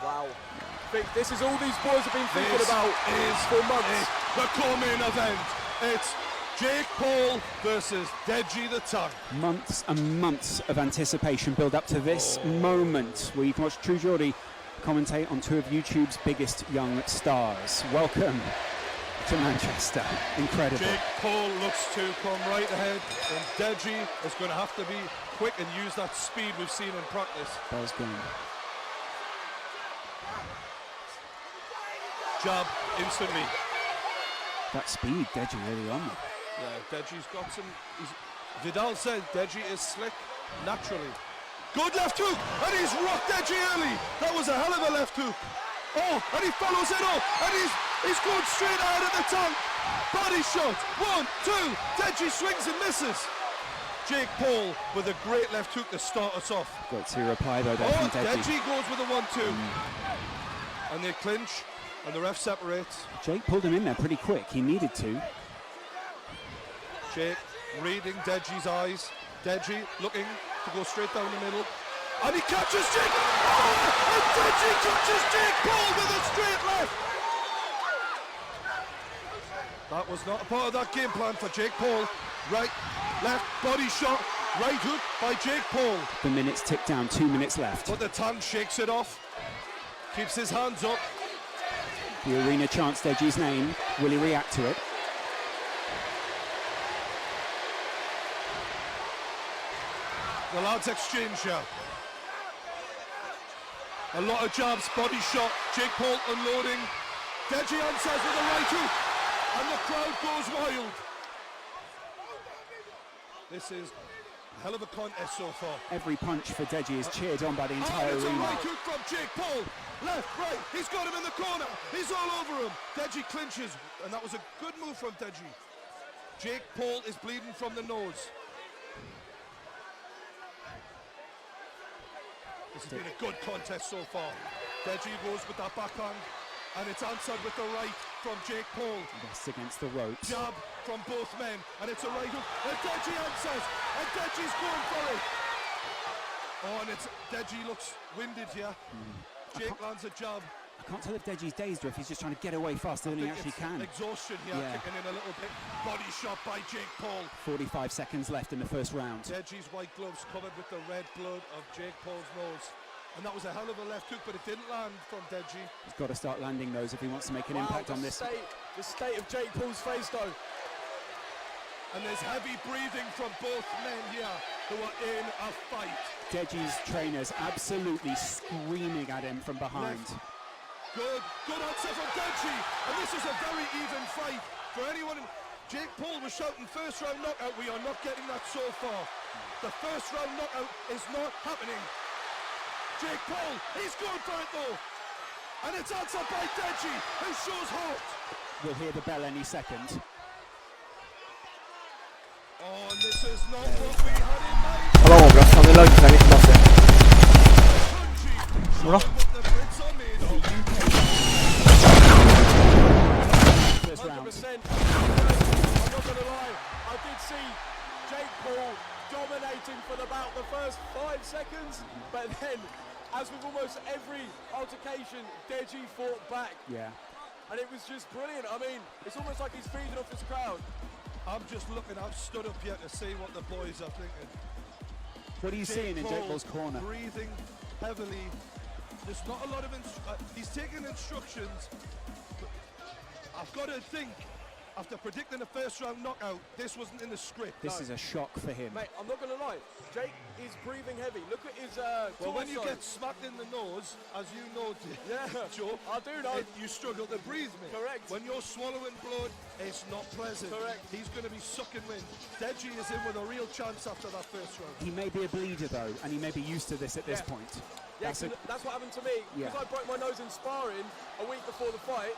Wow. I think this is all these boys have been thinking about for months. The co-main event. It's Jake Paul versus Deji the Tank. Months and months of anticipation build up to this moment where you can watch True Geordie commentate on two of YouTube's biggest young stars. Welcome to Manchester. Incredible. Jake Paul looks to come right ahead, and Deji is going to have to be quick and use that speed we've seen in practice. Bell's going. Jab instantly. That speed, Deji really on. Yeah, Deji's got some. Vidal said Deji is slick naturally. Good left hook, and he's rocked Deji early. That was a hell of a left hook. Oh, and he follows it up, and he's going straight out at the tank. Body shot. 1, 2. Deji swings and misses. Jake Paul with a great left hook to start us off. Got to reply though there from Deji. Deji goes with a 1-2. And they clinch, and the ref separates. Jake pulled him in there pretty quick. He needed to. Jake reading Deji's eyes. Deji looking to go straight down the middle. And he catches Jake. Oh! And Deji catches Jake Paul with a straight left. That was not a part of that game plan for Jake Paul. Right, left, body shot, right hook by Jake Paul. The minutes tick down, 2 minutes left. But the Tank shakes it off. Keeps his hands up. The arena chants Deji's name. Will he react to it? The lads exchange here. A lot of jabs, body shot, Jake Paul unloading. Deji answers with a right hook, and the crowd goes wild. This is a hell of a contest so far. Every punch for Deji is cheered on by the entire it's arena. A right hook from Jake Paul. Left, right, he's got him in the corner. He's all over him. Deji clinches, and that was a good move from Deji. Jake Paul is bleeding from the nose. This has been a good contest so far. Deji goes with that backhand, and it's answered with the right from Jake Paul. That's against the ropes. Jab from both men, and it's a right hook. And Deji answers, and Deji's going for it. Oh, and Deji looks winded here. Jake lands a jab. I can't tell if Deji's dazed or if he's just trying to get away faster than he actually can. Exhaustion here, kicking in a little bit. Body shot by Jake Paul. 45 seconds left in the first round. Deji's white gloves covered with the red blood of Jake Paul's nose. And that was a hell of a left hook, but it didn't land from Deji. He's got to start landing those if he wants to make an impact on this. The state of Jake Paul's face though. And there's heavy breathing from both men here who are in a fight. Deji's trainers absolutely screaming at him from behind. Good answer from Deji, and this is a very even fight for anyone. Jake Paul was shouting first round knockout. We are not getting that so far. The first round knockout is not happening. Jake Paul, he's going for it though, and it's answered by Deji, who shows heart. We'll hear the bell any second. Oh, and this is not what we had in mind. Allora, stanno in live, sai che classe. What the Brits are made of. 100%. I'm not going to lie, I did see Jake Paul dominating for about the first 5 seconds, but then, as with almost every altercation, Deji fought back. Yeah. And it was just brilliant. I mean, it's almost like he's feeding off his crowd. I'm just looking, I've stood up here to see what the boys are thinking. What are you seeing in Jake Paul's corner? Breathing heavily. There's not a lot of he's taking instructions. But I've got to think, after predicting a first round knockout, this wasn't in the script. This is a shock for him. Mate, I'm not going to lie. Jake is breathing heavy. Look at his well, when you torso. get smacked in the nose, as you know, Joe, I do know. you struggle to breathe, mate. Correct. When you're swallowing blood, it's not pleasant. Correct. He's going to be sucking wind. Deji is in with a real chance after that first round. He may be a bleeder though, and he may be used to this at this point. Yeah, that's what happened to me. Because I broke my nose in sparring a week before the fight.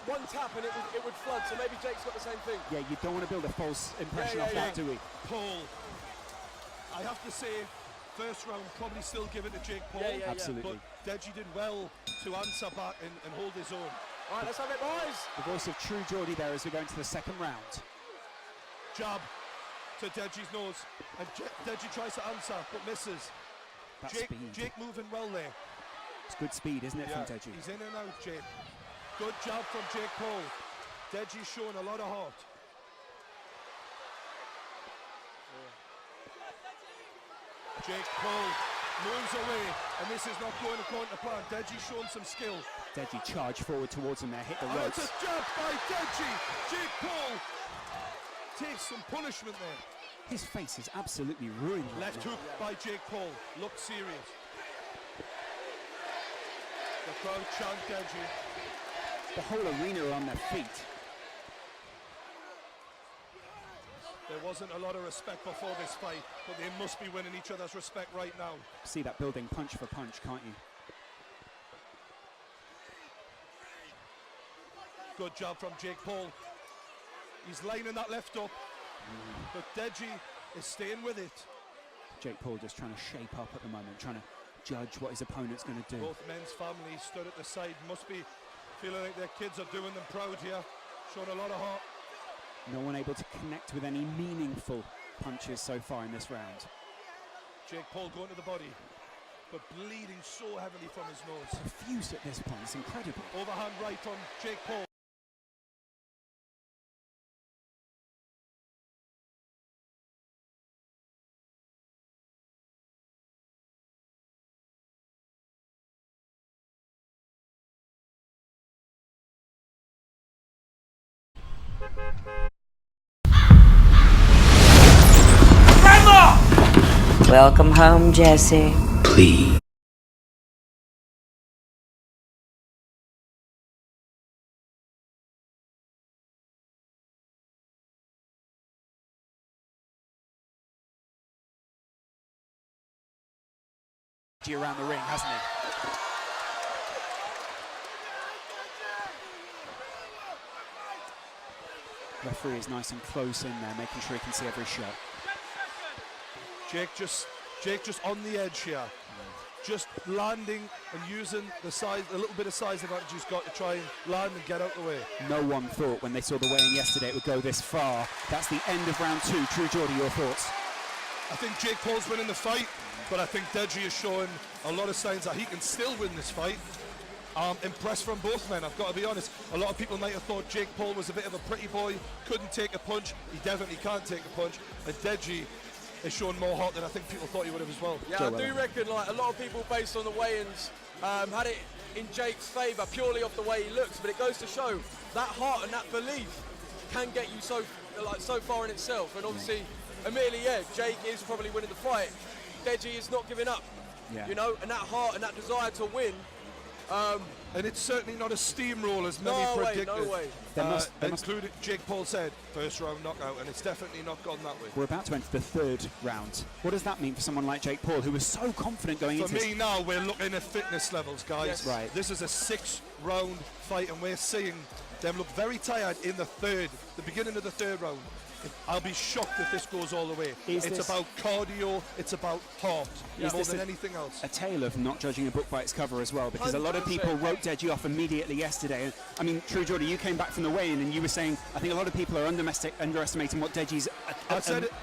One tap and it would flood, so maybe Jake's got the same thing. Yeah, you don't want to build a false impression off that, do we? Paul, I have to say, first round probably still give it to Jake Paul. Absolutely. But Deji did well to answer back and hold his own. All right, let's have it, boys. The voice of True Geordie there as we go into the second round. Jab. to Deji's nose, and Deji tries to answer but misses. That speed. Jake moving well there. It's good speed, isn't it, from Deji? He's in and out, Jake. Good job from Jake Paul. Deji's showing a lot of heart. Jake Paul moves away, and this is not going according to plan. Deji's showing some skill. Deji charged forward towards him there, hit the And ropes. it's a jab by Deji. Jake Paul takes some punishment there. His face is absolutely ruined. Left hook by Jake Paul. Looked serious. The crowd chant Deji. The whole arena are on their feet. There wasn't a lot of respect before this fight, but they must be winning each other's respect right now. See that building punch for punch, can't you? Good job from Jake Paul. He's lining that left up, but Deji is staying with it. Jake Paul just trying to shape up at the moment, trying to judge what his opponent's going to do. Both men's families stood at the side, must be feeling like their kids are doing them proud here, showing a lot of heart. No one able to connect with any meaningful punches so far in this round. Jake Paul going to the body, but bleeding so heavily from his nose. Confused at this point, it's incredible. Overhand right from Jake Paul. Welcome home, Jesse. Please. Around the ring, hasn't he? Referee is nice and close in there, making sure he can see every shot. Jake just on the edge here, just landing and using the size, a little bit of size advantage he's got to try and land and get out the way. No one thought when they saw the weigh-in yesterday it would go this far. That's the end of round two. True Geordie, your thoughts? I think Jake Paul's winning the fight, but I think Deji is showing a lot of signs that he can still win this fight. Impressed from both men, I've got to be honest. A lot of people might have thought Jake Paul was a bit of a pretty boy, couldn't take a punch. He definitely can't take a punch. And Deji is showing more heart than I think people thought he would have as well. Yeah, I do reckon like a lot of people based on the weigh-ins had it in Jake's favour purely off the way he looks, but it goes to show that heart and that belief can get you so far in itself. And obviously, admittedly, yeah, Jake is probably winning the fight. Deji is not giving up, you know, and that heart and that desire to win. And it's certainly not a steamroll as many predicted. No way. Including Jake Paul said, first round knockout, and it's definitely not gone that way. We're about to enter the third round. What does that mean for someone like Jake Paul, who was so confident going into For me now, we're looking at fitness levels, guys. Yes. Right. This is a 6-round fight, and we're seeing them look very tired in the beginning of the third round. I'll be shocked if this goes all the way. It's about cardio, it's about heart, more than anything else. A tale of not judging a book by its cover as well, because a lot of 100%. people wrote Deji off immediately yesterday. I mean, True Geordie, you came back from the weigh-in and you were saying, I think a lot of people are underestimating what Deji's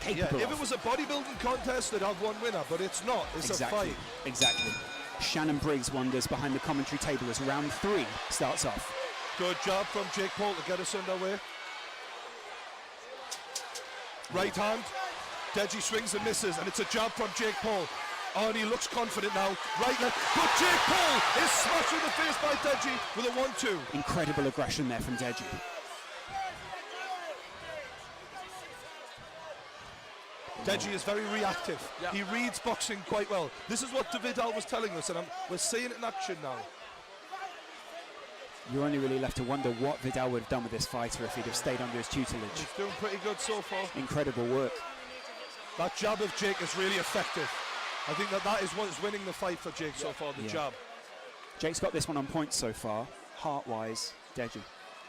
capable if it was a bodybuilding contest, they'd have one winner, but it's not. It's a fight. Exactly. Shannon Briggs wonders behind the commentary table as round 3 starts off. Good job from Jake Paul to get us underway. Right hand, Deji swings and misses, and it's a jab from Jake Paul. Oh, and he looks confident now. Right left, but Jake Paul is smashed in the face by Deji with a 1-2. Incredible aggression there from Deji. Deji is very reactive. Yeah. He reads boxing quite well. This is what Vidal was telling us, and we're seeing it in action now. You're only really left to wonder what Vidal would have done with this fighter if he'd have stayed under his tutelage. He's doing pretty good so far. Incredible work. That jab of Jake is really effective. I think that is what's winning the fight for Jake so far, the jab. Jake's got this one on point so far. Heart-wise, Deji.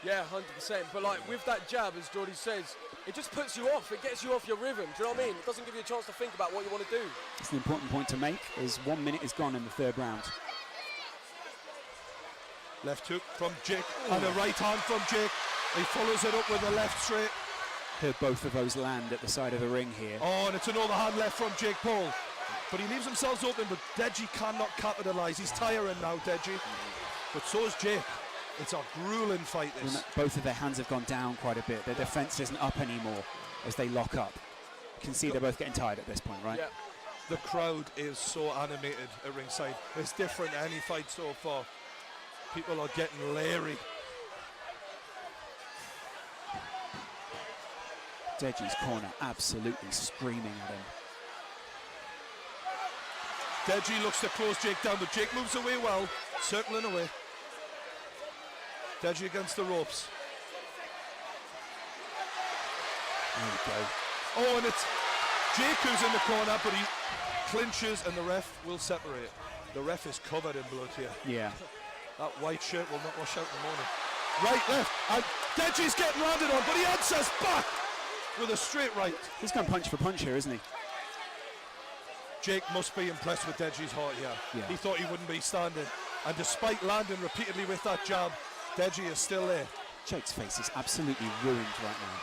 Yeah, 100%. But like with that jab, as Geordie says, it just puts you off. It gets you off your rhythm. Do you know what I mean? It doesn't give you a chance to think about what you want to do. It's an important point to make, as 1 minute is gone in the third round. Left hook from Jake and a right hand from Jake. He follows it up with a left straight. Heard both of those land at the side of the ring here. Oh, and it's an overhand left from Jake Paul. But he leaves himself open, but Deji cannot capitalise. He's tiring now, Deji. But so is Jake. It's a grueling fight, this. Both of their hands have gone down quite a bit. Their defence isn't up anymore as they lock up. You can see they're both getting tired at this point, right? Yeah. The crowd is so animated at ringside. It's different to any fight so far. People are getting leery. Deji's corner absolutely screaming at him. Deji looks to close Jake down, but Jake moves away well, circling away. Deji against the ropes. There we go. Oh, and it's Jake who's in the corner, but he clinches and the ref will separate. The ref is covered in blood here. Yeah. That white shirt will not wash out in the morning. Right, left, and Deji's getting landed on, but he answers back with a straight right. He's going punch for punch here, isn't he? Jake must be impressed with Deji's heart here. Yeah. He thought he wouldn't be standing. And despite landing repeatedly with that jab, Deji is still there. Jake's face is absolutely ruined right now.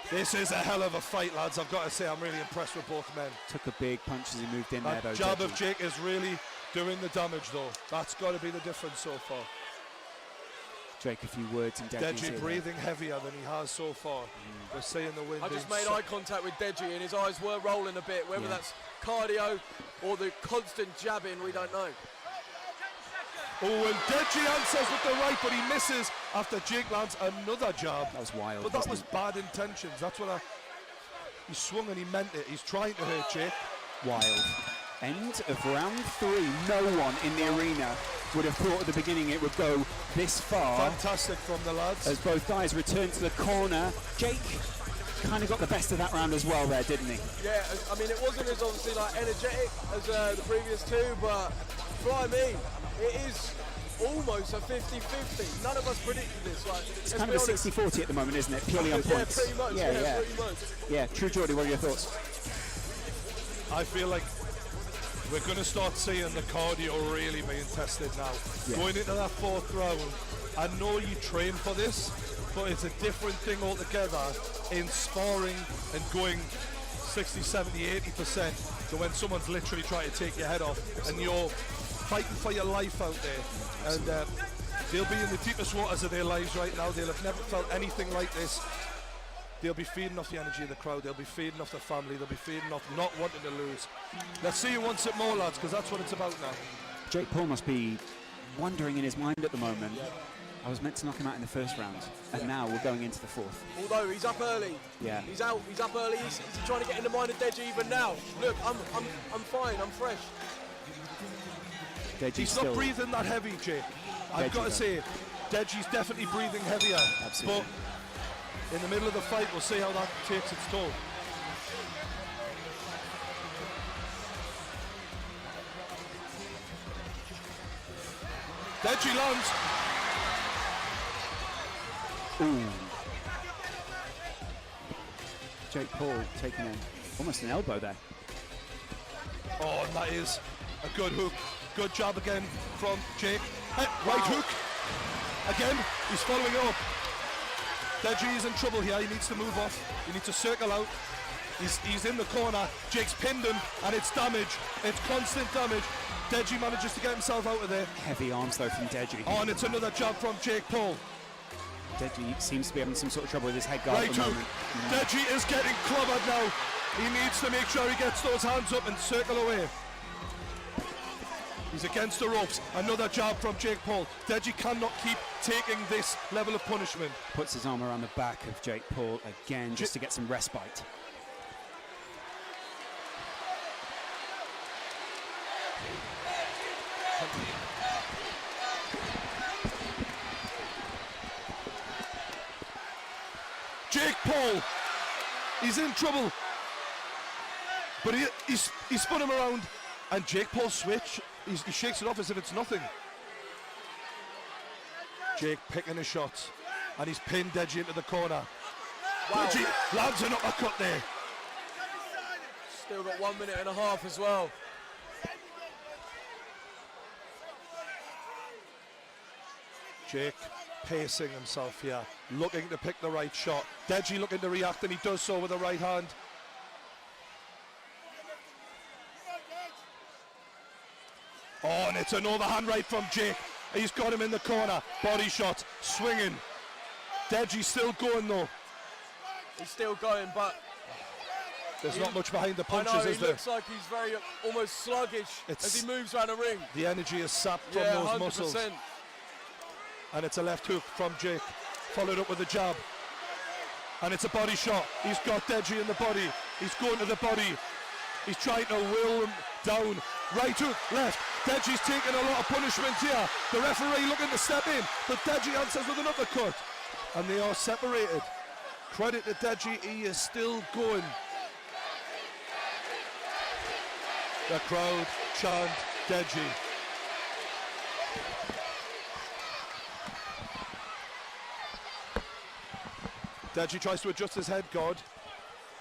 This is a hell of a fight, lads. I've got to say, I'm really impressed with both men. Took a big punch as he moved in there, That though. jab Deji. of Jake is really doing the damage, though. That's got to be the difference so far. Drake, a few words and Deji breathing heavier than he has so far. We're seeing the wind. I just made eye contact with Deji and his eyes were rolling a bit. Whether that's cardio or the constant jabbing, we don't know. Oh, and Deji answers with the right, but he misses after Jake lands another jab. That was wild. But that was bad intentions. That's what he swung and he meant it. He's trying to hurt Jake. Wild. End of round 3. No one in the arena would have thought at the beginning it would go this far. Fantastic from the lads. As both guys return to the corner. Jake kind of got the best of that round as well there, didn't he? Yeah, I mean, it wasn't as obviously like energetic as the previous two, but fly me, it is almost a 50-50. None of us predicted this. Like, It's kind of a 60-40 at the moment, isn't it? Purely on points. Yeah, pretty much. Yeah, pretty much. Yeah, True Geordie, what are your thoughts? I feel like we're going to start seeing the cardio really being tested now. Yeah. Going into that 4th round, I know you train for this, but it's a different thing altogether in sparring and going 60, 70, 80% to when someone's literally trying to take your head off and you're fighting for your life out there. And they'll be in the deepest waters of their lives right now. They'll have never felt anything like this. They'll be feeding off the energy of the crowd. They'll be feeding off the family. They'll be feeding off not wanting to lose. Let's see who wants it more, lads, because that's what it's about now. Jake Paul must be wondering in his mind at the moment. I was meant to knock him out in the 1st round, and now we're going into the 4th. Although he's up early. Yeah. He's out. He's up early. He's trying to get in the mind of Deji even now. Look, I'm fine. I'm fresh. Deji's He's still not breathing that heavy, Jake. I've got to say, Deji's definitely breathing heavier. Absolutely. But in the middle of the fight, we'll see how that takes its toll. Deji lands. Ooh. Jake Paul taking almost an elbow there. Oh, and that is a good hook. Good job again from Jake. Hey, right hook. Again, he's following it up. Deji is in trouble here. He needs to move off. He needs to circle out. He's in the corner. Jake's pinned him, and it's damage. It's constant damage. Deji manages to get himself out of there. Heavy arms though from Deji. Oh, and it's another jab from Jake Paul. Deji seems to be having some sort of trouble with his head guard Right at the hook. moment. Deji is getting clobbered now. He needs to make sure he gets those hands up and circle away. He's against the ropes. Another jab from Jake Paul. Deji cannot keep taking this level of punishment. Puts his arm around the back of Jake Paul again just to get some respite. Jake Paul, he's in trouble. But he spun him around, and Jake Paul switch. He shakes it off as if it's nothing. Jake picking his shots, and he's pinned Deji into the corner. Wow. Deji lands an uppercut there. Still got 1 minute and a half as well. Jake pacing himself here, looking to pick the right shot. Deji looking to react, and he does so with the right hand. Oh, and it's an overhand right from Jake. He's got him in the corner. Body shot, swinging. Deji's still going though. He's still going, but there's not much behind the punches, I know, is he there? looks like he's very almost sluggish as he moves around the ring. The energy is sapped from Yeah, those 100%. muscles. And it's a left hook from Jake, followed up with a jab. And it's a body shot. He's got Deji in the body. He's going to the body. He's trying to will him down. Right hook, left. Deji's taking a lot of punishment here. The referee looking to step in, but Deji answers with an uppercut. And they are separated. Credit to Deji, he is still going. The crowd chant Deji. Deji tries to adjust his head guard.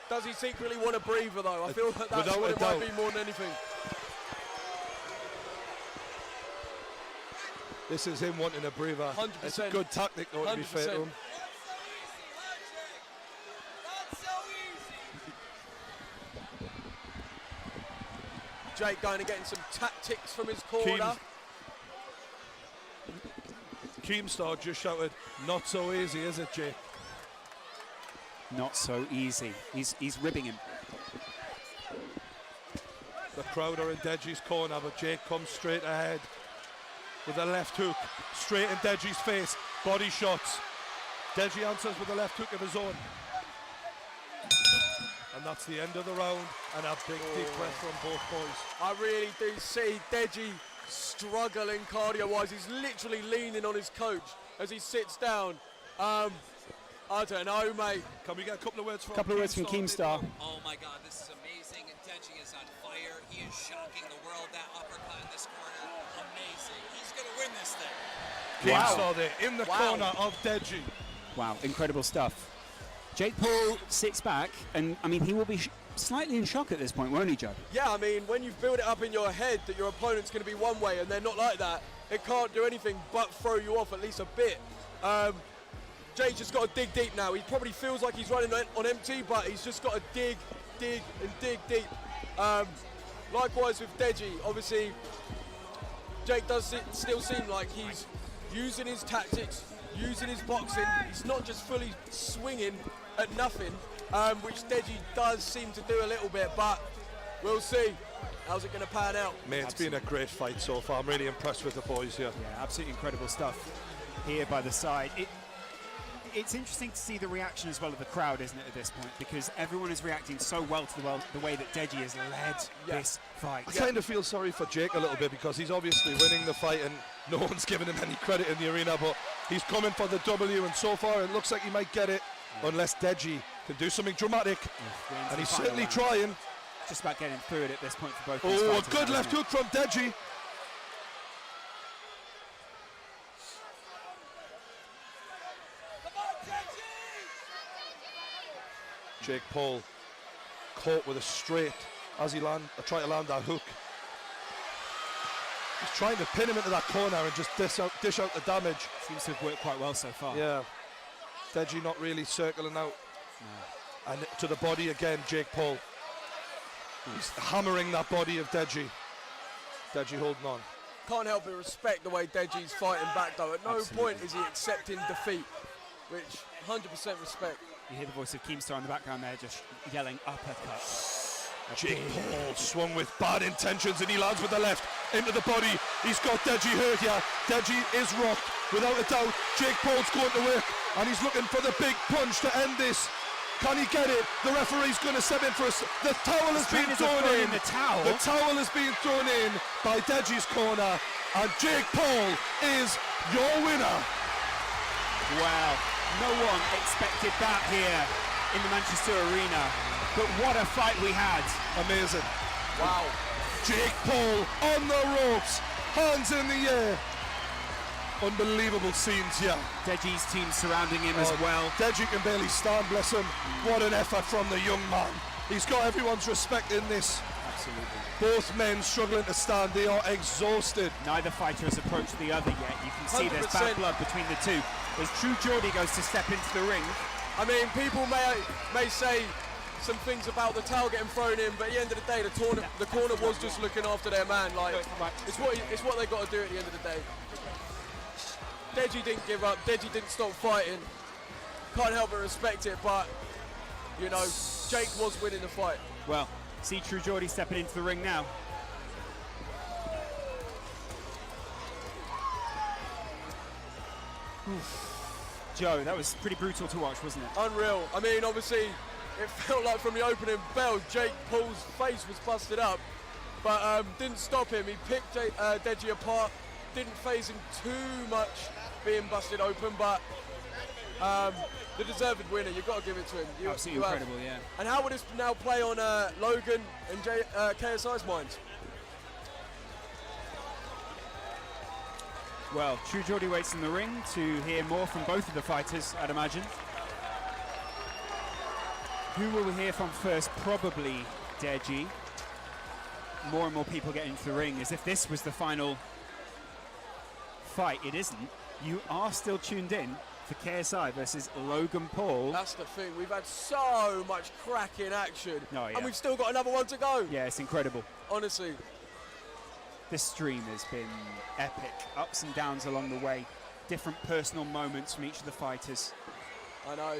Does he secretly want a breather though? I feel that that's Without what a it doubt. might be more than anything. This is him wanting a breather. 100%. It's a good tactic though, to be fair to 100%. him. Jake going to getting some tactics from his corner. Keemstar just shouted, "Not so easy, is it, Jake?" Not so easy. He's ribbing him. The crowd are in Deji's corner, but Jake comes straight ahead with a left hook, straight in Deji's face. Body shots. Deji answers with a left hook of his own. And that's the end of the round, and a big deep breath from both boys. I really do see Deji struggling cardio-wise. He's literally leaning on his coach as he sits down. I don't know, mate. Can we get a couple of words from Keemstar? Oh my God, this is amazing. Deji is on fire. He is shocking the world. That uppercut in this corner, amazing. He's gonna win this thing. Keemstar there in the corner of Deji. Wow, incredible stuff. Jake Paul sits back, and I mean, he will be slightly in shock at this point, won't he, Joe? Yeah, I mean, when you've built it up in your head that your opponent's going to be one way and they're not like that, it can't do anything but throw you off at least a bit. Jake's just got to dig deep now. He probably feels like he's running on empty, but he's just got to dig deep. Likewise with Deji, obviously, Jake does still seem like he's using his tactics, using his boxing. He's not just fully swinging at nothing, which Deji does seem to do a little bit, but we'll see. How's it going to pan out? Mate, it's been a great fight so far. I'm really impressed with the boys here. Yeah, absolutely incredible stuff here by the side. It's interesting to see the reaction as well of the crowd, isn't it, at this point? Because everyone is reacting so well to the way that Deji has led this fight. I kind of feel sorry for Jake a little bit because he's obviously winning the fight and no one's giving him any credit in the arena, but he's coming for the W, and so far it looks like he might get it unless Deji can do something dramatic. And he's certainly trying. Just about getting through it at this point for both these Oh, a fighters, good now, left isn't hook from Deji. Jake Paul caught with a straight as he tried to land that hook. He's trying to pin him into that corner and just dish out the damage. it? Seems to have worked quite well so far. Yeah. Deji not really circling out. No. And to the body again, Jake Paul. He's hammering that body of Deji. Deji holding on. Can't help but respect the way Deji's fighting back, though. At no point is he accepting defeat, which 100% respect. You hear the voice of Keemstar in the background there, just yelling uppercut. Jake Paul swung with bad intentions and he lands with the left into the body. He's got Deji hurt here. Deji is rocked, without a doubt. Jake Paul's going to work and he's looking for the big punch to end this. Can he get it? The referee's going to step in for us. The towel has been thrown in. The towel? The towel has been thrown in by Deji's corner, and Jake Paul is your winner. Wow, no one expected that here in the Manchester Arena. But what a fight we had. Amazing. Wow. Jake Paul on the ropes, hands in the air. Unbelievable scenes here. Deji's team surrounding him as well. Deji can barely stand, bless him. What an effort from the young man. He's got everyone's respect in this. Absolutely. Both men struggling to stand. They are exhausted. Neither fighter has approached the other yet. You can see there's bad 100%. blood between the two. As True Geordie goes to step into the ring, I mean, people may say some things about the towel getting thrown in, but at the end of the day, the corner was just looking after their man. Like, it's what they got to do at the end of the day. Deji didn't give up. Deji didn't stop fighting. Can't help but respect it, but you know, Jake was winning the fight. well, see True Geordie stepping into the ring now. Joe, that was pretty brutal to watch, wasn't it? Unreal. I mean, obviously, it felt like from the opening bell, Jake Paul's face was busted up, but didn't stop him. He picked Deji apart, didn't phase him too much being busted open, but the deserved winner, you've got to give it to him. Absolutely incredible, yeah. And how would this now play on Logan and KSI's minds? Well, True Geordie waits in the ring to hear more from both of the fighters, I'd imagine. Who will we hear from first? Probably Deji. More and more people get into the ring as if this was the final fight. It isn't. You are still tuned in for KSI versus Logan Paul. That's the thing. We've had so much cracking action, Oh, yeah. and we've still got another one to go. Yeah, it's incredible. Honestly. This stream has been epic. Ups and downs along the way. Different personal moments from each of the fighters. I know.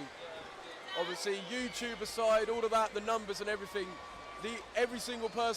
Obviously, YouTube aside, all of that, the numbers and everything, every single person